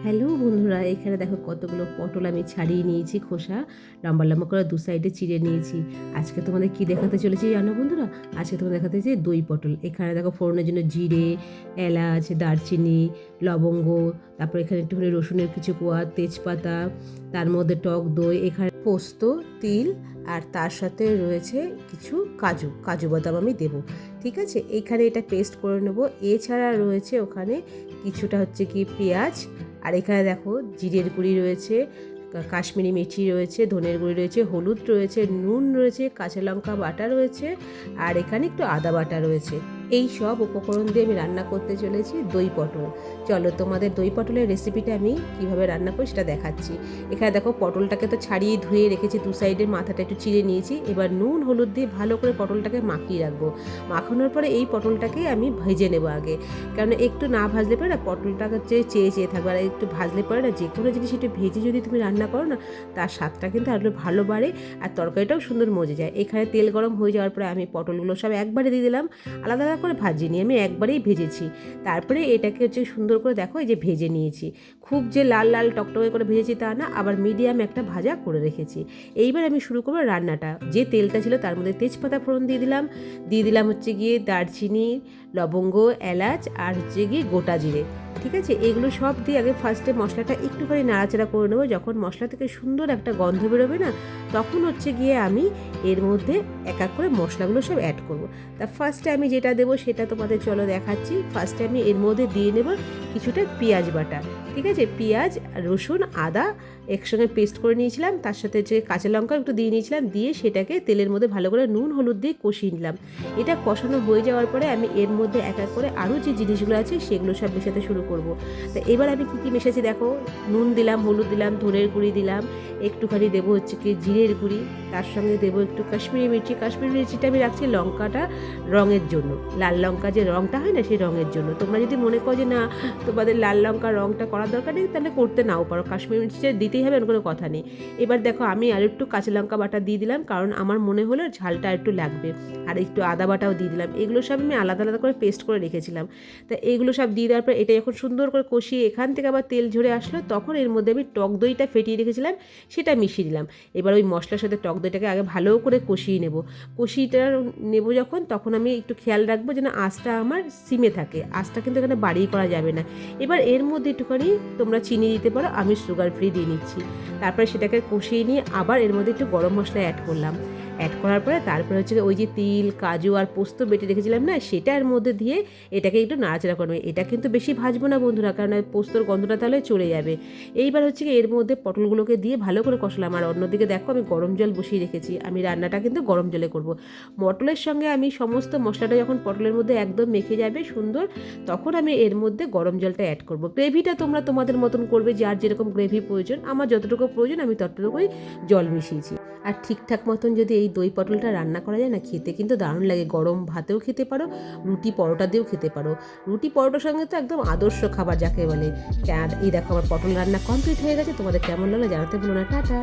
Hello বন্ধুরা, এখানে দেখো কতগুলো পটল আমি ছাড়িয়ে নিয়েছি, খোসা লম্বা লম্বা করে দু সাইডে চিড়ে নিয়েছি। আজকে তোমাদের কি দেখাতে চলেছি জানো বন্ধুরা? আজকে তোমাদের দেখাতে চাই দই পটল। এখানে দেখো ফোড়নের জন্য জিরে, এলাচ, দারচিনি, লবঙ্গ, তারপর এখানে একটুখানি রসুনের কিছু কোয়া, তেজপাতা, তার মধ্যে টক দই, এখানে পোস্ত, তিল, আর তার সাথে রয়েছে কিছু কাজু বাদাম আমি দেবো। ঠিক আছে, এইখানে এটা পেস্ট করে নেবো। এছাড়া রয়েছে ওখানে কিছুটা হচ্ছে কি পেঁয়াজ, আর এখানে দেখো জিরের গুঁড়ি রয়েছে, কাশ্মীরি মির্চি রয়েছে, ধনের গুঁড়ি রয়েছে, হলুদ রয়েছে, নুন রয়েছে, কাঁচা লঙ্কা বাটা রয়েছে, আর এখানে একটু আদা বাটা রয়েছে। এই সব উপকরণ দিয়ে আমি রান্না করতে চলেছি দই পটল। চলো তোমাদের দই পটলের রেসিপিটা আমি কিভাবে রান্না করি সেটা দেখাচ্ছি। এখানে দেখো পটলটাকে তো ছাড়িয়ে ধুয়ে রেখেছি, দু সাইডের মাথাটা একটু চিড়ে নিয়েছি। এবার নুন হলুদ দিয়ে ভালো করে পটলটাকে মাখিয়ে রাখবো। মাখানোর পরে এই পটলটাকে আমি ভেজে নেবো আগে, কারণ একটু না ভাজলে পরে না পটলটা হচ্ছে চেয়ে থাকবে, আর একটু ভাজলে পরে না যে কোনো জিনিস একটু ভেজে যদি তুমি রান্না করো না, তার স্বাদটা কিন্তু আরও ভালো বাড়ে, আর তরকারিটাও সুন্দর মজে যায়। এখানে তেল গরম হয়ে যাওয়ার পরে আমি পটলগুলো সব একবারে দিয়ে দিলাম, আলাদা আলাদা করে ভাজিনি, আমি একবারেই ভেজেছি। তারপরে এটাকে হচ্ছে সুন্দর করে দেখো এই যে ভেজে নিয়েছি। খুব যে লাল লাল টকটকে করে ভেজেছি তা না, আবার মিডিয়াম একটা ভাজা করে রেখেছি। এইবার আমি শুরু করবো রান্নাটা। যে তেলটা ছিল তার মধ্যে তেজপাতা ফোড়ন দিয়ে দিলাম হচ্ছে গিয়ে দারচিনি, লবঙ্গ, এলাচ, আর হচ্ছে গিয়ে গোটা জিরে। ঠিক আছে, এগুলো সব দিয়ে আগে ফার্স্টে মশলাটা একটুখানি নাড়াচাড়া করে নেবো। যখন মশলা থেকে সুন্দর একটা গন্ধ বেরোবে না, তখন হচ্ছে গিয়ে আমি এর মধ্যে এক এক করে মশলাগুলো সব অ্যাড করব। তা ফার্স্টে আমি যেটা দেবো সেটা তোমাদের চলো দেখাচ্ছি। ফার্স্টে আমি এর মধ্যে দিয়ে নেব কিছুটা পেঁয়াজ বাটা। ঠিক আছে, পেঁয়াজ, রসুন, আদা একসঙ্গে পেস্ট করে নিয়েছিলাম, তার সাথে হচ্ছে কাঁচা লঙ্কা একটু দিয়ে নিয়েছিলাম, দিয়ে সেটাকে তেলের মধ্যে ভালো করে নুন হলুদ দিয়ে কষিয়ে নিলাম। এটা কষানো হয়ে যাওয়ার পরে আমি এর মধ্যে এক এক করে আরও যে জিনিসগুলো আছে সেগুলো সব মেশাতে শুরু করব। তা এবার আমি কী কী মেশাচ্ছি দেখো। নুন দিলাম, হলুদ দিলাম, ধনের গুঁড়ি দিলাম, একটুখানি দেবো হচ্ছে কি জিরের গুঁড়ি, তার সঙ্গে দেবো একটু কাশ্মীরি মির্চিটা আমি রাখছি লঙ্কাটা রঙের জন্য, লাল লঙ্কা যে রঙটা হয় না সেই রঙের জন্য। তোমরা যদি মনে করো যে না তোমাদের লাল লঙ্কা রঙটা করার দরকার নেই, তাহলে করতে নাও পারো, কাশ্মীরি মির্চিটা দিতেই হবে এমন কোনো কথা নেই। এবার দেখো আমি আর একটু কাঁচা লঙ্কা বাটা দিয়ে দিলাম, কারণ আমার মনে হলো ঝালটা একটু লাগবে, আর একটু আদা বাটাও দিয়ে দিলাম। এগুলো সব আমি আলাদা আলাদা করে পেস্ট করে রেখেছিলাম। তা এগুলো সব দিয়ে দেওয়ার পর এটা যখন সুন্দর করে কষিয়ে এখান থেকে আবার তেল ঝরে আসলো, তখন এর মধ্যে আমি টক দইটা ফেটিয়ে রেখেছিলাম সেটা মিশিয়ে দিলাম। এবার ওই মশলার সাথে টক দইটাকে আগে ভালো করে কষিয়ে নেব যখন, তখন আমি একটু খেয়াল রাখবো যেন আঁচটা আমার সিমে থাকে, আঁচটা কিন্তু এখানে বাড়িয়ে করা যাবে না। এবার এর মধ্যে একটুখানি তোমরা চিনি দিতে পারো, আমি সুগার ফ্রি দিয়ে নিচ্ছি। তারপরে সেটাকে কষিয়ে নিয়ে আবার এর মধ্যে একটু গরম মশলা অ্যাড করলাম। অ্যাড করার পরে তারপরে হচ্ছে ওই যে তিল, কাজু আর পোস্ত বেটে রেখেছিলাম না, সেটা এর মধ্যে দিয়ে এটাকে একটু নাড়াচাড়া করবে। এটা কিন্তু বেশি ভাজবো না বন্ধুরা, কারণ পোস্তর গন্ধটা তাহলে চলে যাবে। এইবার হচ্ছে এর মধ্যে পটলগুলোকে দিয়ে ভালো করে কষলাম। আর অন্যদিকে দেখো আমি গরম জল বসিয়ে রেখেছি, আমি রান্নাটা কিন্তু গরম জলে করব। পটলের সঙ্গে আমি সমস্ত মশলাটা যখন পটলের মধ্যে একদম মেখে যাবে সুন্দর, তখন আমি এর মধ্যে গরম জলটা অ্যাড করব। গ্রেভিটা তোমরা তোমাদের মতন করবে, যার যেরকম গ্রেভি প্রয়োজন। আমার যতটুকু প্রয়োজন আমি ততটুকুই জল মিশিয়েছি। আর ঠিকঠাক মতন যদি এই দই পটলটা রান্না করা যায় না, খেতে কিন্তু দারুণ লাগে। গরম ভাতেও খেতে পারো, রুটি পরোটা দিয়েও খেতে পারো। রুটি পরোটার সঙ্গে তো একদম আদর্শ খাবার যাকে বলে। এই দেখো আমার পটল রান্না কমপ্লিট হয়ে গেছে। তোমাদের কেমন লাগলো জানাতে ভুলো না। টাটা।